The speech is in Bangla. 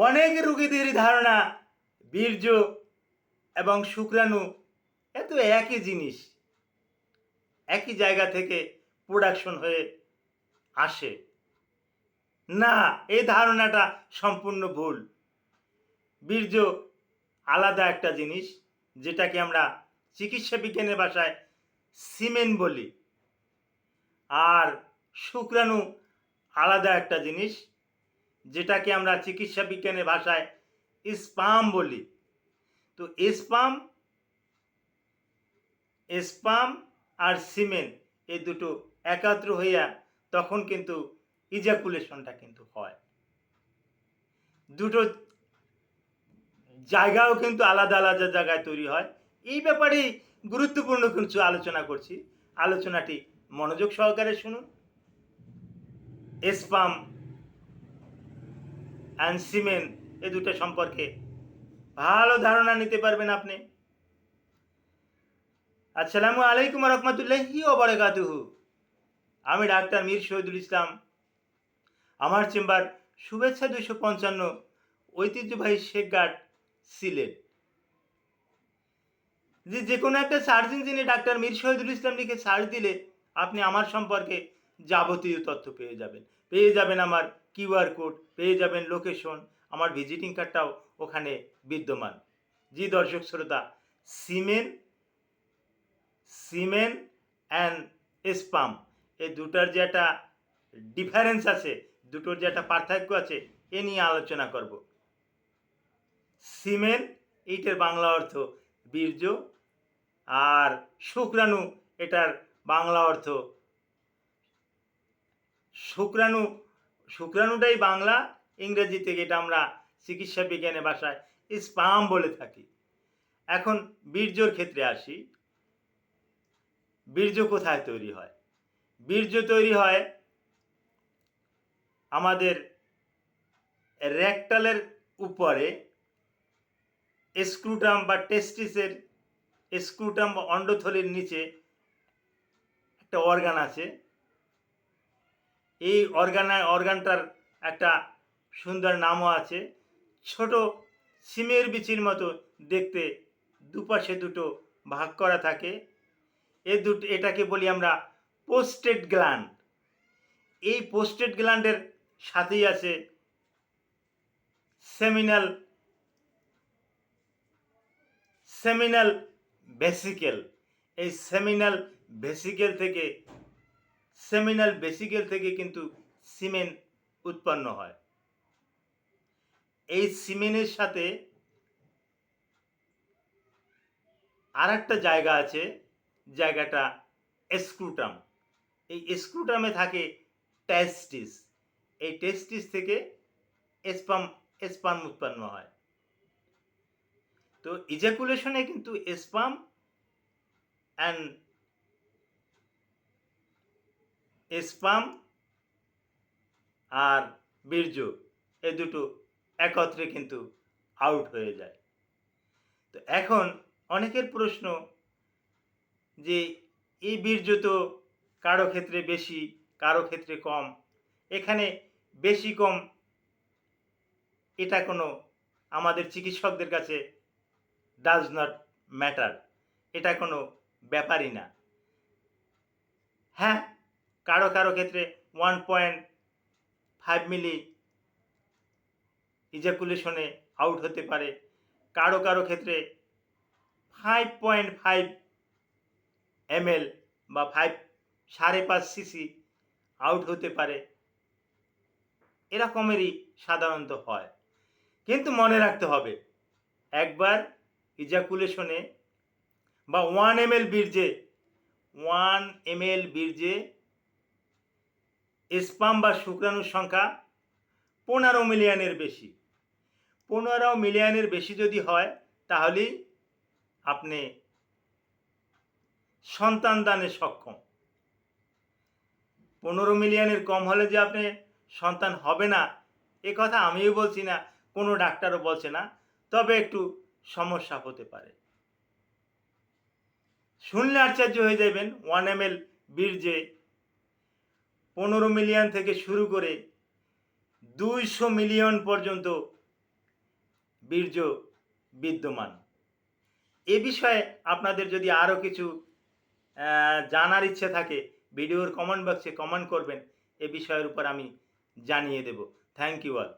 অনেক রোগীদের ধারণা বীর্য এবং শুক্রাণু এ তো একই জিনিস, একই জায়গা থেকে প্রোডাকশন হয়ে আসে। না, এই ধারণাটা সম্পূর্ণ ভুল। বীর্য আলাদা একটা জিনিস, যেটাকে আমরা চিকিৎসা বিজ্ঞানের ভাষায় সিমেন বলি, আর শুক্রাণু আলাদা একটা জিনিস, যেটাকে আমরা চিকিৎসা বিজ্ঞানের ভাষায় স্পাম বলি। তো স্পাম আর সিমেন এই দুটো একাত্র হইয়া তখন কিন্তু ইজাকুলেশনটা কিন্তু হয়। দুটো জায়গাও কিন্তু আলাদা আলাদা জায়গায় তৈরি হয়। এই ব্যাপারেই গুরুত্বপূর্ণ কিছু আলোচনা করছি। আলোচনাটি মনোযোগ সহকারে শুনুন। স্পাম অ্যান্ড সিমেন এ দুটো সম্পর্কে ভালো ধারণা নিতে পারবেন আপনি। আসসালামু আলাইকুম রহমতুল্লাহি ওয়া বারাকাতুহু। আমি ডাক্তার মীর শহীদুল ইসলাম। আমার চেম্বার শুভেচ্ছা 255, ঐতিহ্যবাহী শেখঘাট, সিলেট। যে কোনো একটা সার্চ ইঞ্জিনে ডাক্তার মীর শহীদুল ইসলাম লিখে সার্চ দিলে আপনি আমার সম্পর্কে যাবতীয় তথ্য পেয়ে যাবেন। পেয়ে যাবেন আমার কিউআর কোড, পেয়ে যাবেন লোকেশন, আমার ভিজিটিং কার্ডটাও ওখানে বিদ্যমান। জি দর্শক শ্রোতা, সিমেন অ্যান্ড স্পাম এই দুটার যে একটা ডিফারেন্স আছে, দুটোর যে একটা পার্থক্য আছে, এ নিয়ে আলোচনা করব। সিমেন এইটার বাংলা অর্থ বীর্য, আর শুক্রাণু এটার বাংলা অর্থ শুক্রাণুটাই বাংলা, ইংরেজি থেকে এটা আমরা চিকিৎসা বিজ্ঞানের ভাষায় স্পাম বলে থাকি। এখন বীর্যর ক্ষেত্রে আসি। বীর্য কোথায় তৈরি হয়? বীর্য তৈরি হয় আমাদের রেকটালের উপরে, স্ক্রুটাম বা টেস্টিসের স্ক্রুটাম বা অন্ডথলির নিচে একটা অর্গান আছে। এই অর্গানটার একটা সুন্দর নামও আছে। ছোট সিমের বিচির মতো দেখতে, দুপাশে দুটো ভাগ করা থাকে। এটাকে বলি আমরা পোস্টেড গ্ল্যান্ড। এই পোস্টেড গ্ল্যান্ডের সাথেই আছে সেমিনাল ভেসিকেল। এই সেমিনাল ভেসিকেল থেকে কিন্তু সিমেন উৎপন্ন হয়। এই সিমেনের সাথে আর একটা জায়গা আছে, জায়গাটা স্ক্রুটাম। এই স্ক্রুটামে থাকে টেস্টিস। এই টেস্টিস থেকে স্পাম উৎপন্ন হয়। তো ইজাকুলেশনে কিন্তু স্পাম আর বীর্য এই দুটো একত্রে কিন্তু আউট হয়ে যায়। তো এখন অনেকের প্রশ্ন যে এই বীর্য তো কারো ক্ষেত্রে বেশি, কারো ক্ষেত্রে কম। এখানে বেশি কম এটা কোনো আমাদের চিকিৎসকদের কাছে ডাজ নট ম্যাটার, এটা কোনো ব্যাপারই না। হ্যাঁ, কারো কারো ক্ষেত্রে 1.5 মিলি ইজাকুলেশনে আউট হতে পারে, কারো কারো ক্ষেত্রে 5.5 ml বা 5.5 সিসি আউট হতে পারে। এরকমেরই সাধারণত হয়। কিন্তু মনে রাখতে হবে, একবার ইজাকুলেশনে বা 1 ml বীর্যে স্পাম বা শুক্রাণুর সংখ্যা 15 মিলিয়নের বেশি। 15 মিলিয়নের বেশি যদি হয়, তাহলেই আপনি সন্তান দানে সক্ষম। 15 মিলিয়নের কম হলে যে আপনি সন্তান হবে না, এ কথা আমিও বলছি না, কোনো ডাক্তারও বলছে না, তবে একটু সমস্যা হতে পারে। শুনলে আশ্চর্য হয়ে যাবেন, 1 ml বীর্যে 15 মিলিয়ন থেকে শুরু করে 200 মিলিয়ন পর্যন্ত বীর্য বিদ্যমান। এ বিষয়ে আপনাদের যদি আরও কিছু জানার ইচ্ছে থাকে ভিডিওর কমেন্ট বক্সে কমেন্ট করবেন। এ বিষয়ের উপর আমি জানিয়ে দেব। Thank you all.